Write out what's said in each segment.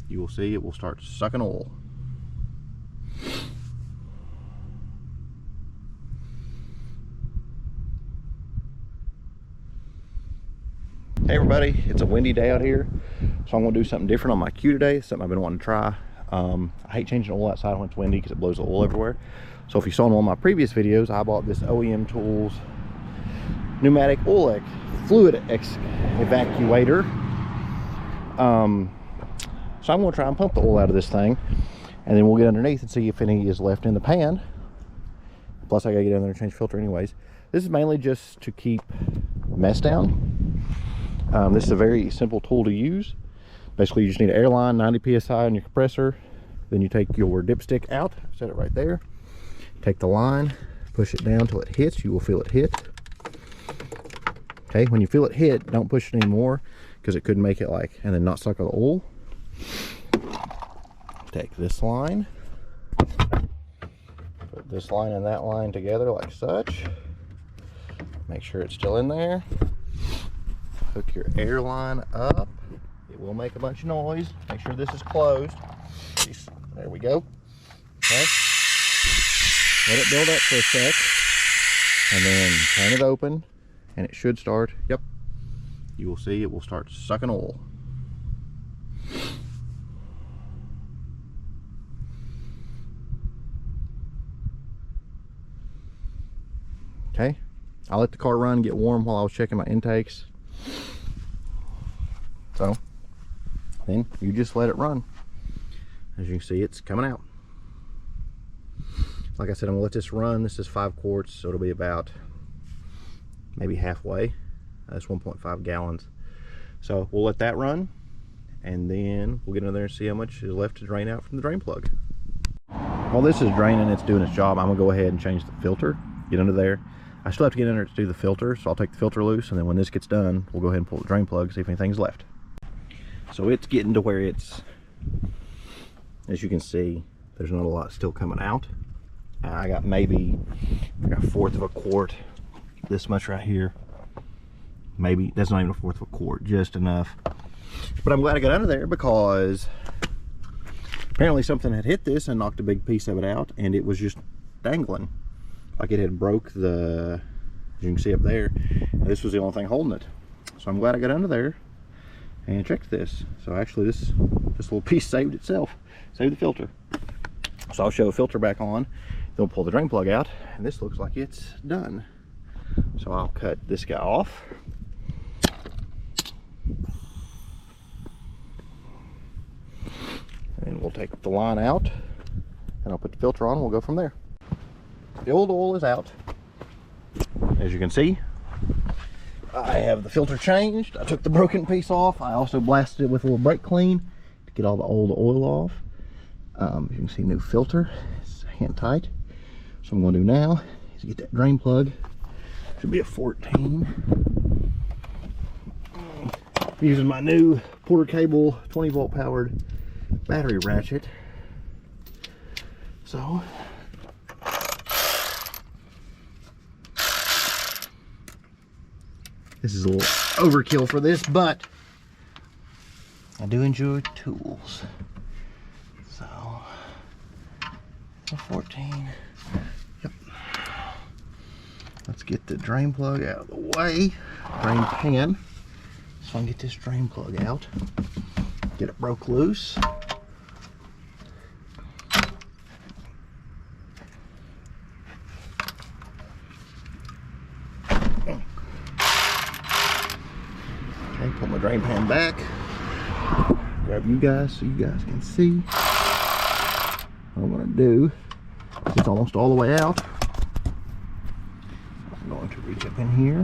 you will see it will start sucking oil. Hey everybody, it's a windy day out here, so I'm going to do something different on my Q today. Something I've been wanting to try. I hate changing oil outside when it's windy because it blows the oil everywhere. So if you saw in one of my previous videos, I bought this OEM Tools pneumatic oil fluid evacuator. So I'm going to try and pump the oil out of this thing, and then we'll get underneath and see if any is left in the pan. Plus I got to get in there and change filter anyways. This is mainly just to keep mess down. This is a very simple tool to use. Basically, you just need an air line, 90 psi on your compressor. Then you take your dipstick out, set it right there. Take the line, push it down till it hits. You will feel it hit. Okay, when you feel it hit, don't push it anymore because it could make it like, and then not suck all the oil. Take this line, put this line and that line together like such. Make sure it's still in there. Hook your air line up. It will make a bunch of noise. Make sure this is closed. There we go. Okay. Let it build up for a sec, and then turn it open, and it should start. Yep. You will see it will start sucking oil. Okay. I let the car run, get warm while I was checking my intakes. So then you just let it run. As you can see, it's coming out. Like I said, I'm gonna let this run. This is 5 quarts, so it'll be about maybe halfway. That's 1.5 gallons. So we'll let that run, and then we'll get in there and see how much is left to drain out from the drain plug. While this is draining, it's doing its job. I'm gonna go ahead and change the filter. Get under there. I still have to get under it to do the filter, so I'll take the filter loose, and then when this gets done, we'll go ahead and pull the drain plug, see if anything's left. So it's getting to where it's, as you can see, there's not a lot still coming out. I got maybe like a fourth of a quart, this much right here. Maybe, that's not even a fourth of a quart, just enough. But I'm glad I got under there because apparently something had hit this and knocked a big piece of it out, and it was just dangling. Like it had broke the, as you can see up there, this was the only thing holding it. So I'm glad I got under there and checked this. So actually this little piece saved itself, saved the filter. So I'll show a filter back on, then we'll pull the drain plug out, and this looks like it's done. So I'll cut this guy off. And we'll take the line out, and I'll put the filter on, and we'll go from there. The old oil is out. As you can see, I have the filter changed. I took the broken piece off. I also blasted it with a little brake clean to get all the old oil off. You can see new filter. It's hand tight. So what I'm going to do now is get that drain plug. Should be a 14. I'm using my new Porter Cable 20 volt powered battery ratchet. So this is a little overkill for this, but I do enjoy tools. So, a 14. Yep. Let's get the drain plug out of the way. Drain pan. So I can get this drain plug out. Get it broke loose. Put my drain pan back, grab you guys so you guys can see what I'm going to do. It's almost all the way out. I'm going to reach up in here,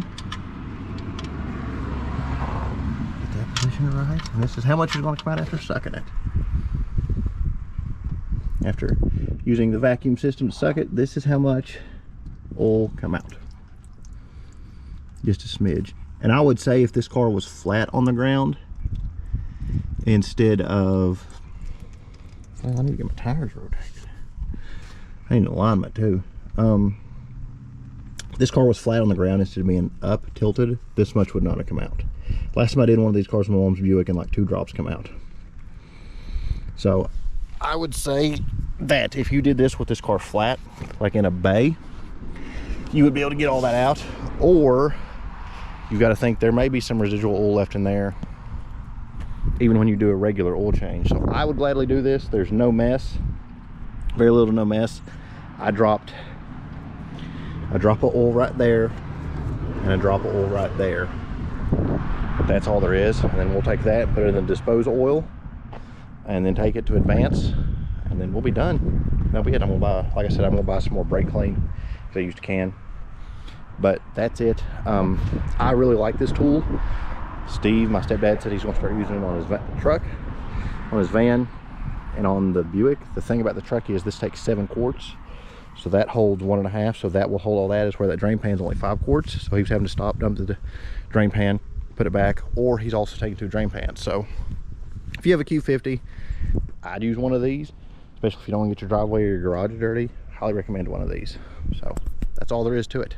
get that position right, and this is how much is going to come out after sucking it. After using the vacuum system to suck it, this is how much oil come out. Just a smidge. And I would say if this car was flat on the ground instead of, well, I need to get my tires rotated. I need an alignment too. If this car was flat on the ground instead of being up tilted, this much would not have come out. Last time I did one of these cars with my mom's Buick, and like 2 drops come out. So I would say that if you did this with this car flat, like in a bay, you would be able to get all that out. Or you've got to think there may be some residual oil left in there even when you do a regular oil change. So I would gladly do this. There's no mess, very little to no mess. I drop of oil right there and a drop of oil right there. That's all there is. And then we'll take that, put it in the disposal oil, and then take it to Advance, and then we'll be done. That'll be it. I'm gonna buy, like I said, I'm gonna buy some more brake clean because I used a can. But that's it. I really like this tool. Steve, my stepdad, said he's gonna start using it on his truck, on his van, and on the Buick. The thing about the truck is this takes 7 quarts. So that holds 1.5, so that will hold all that. Is where that drain pan's only 5 quarts. So he was having to stop, dump the drain pan, put it back, or he's also taking 2 drain pans. So if you have a Q50, I'd use one of these, especially if you don't want to get your driveway or your garage dirty. Highly recommend one of these. So that's all there is to it.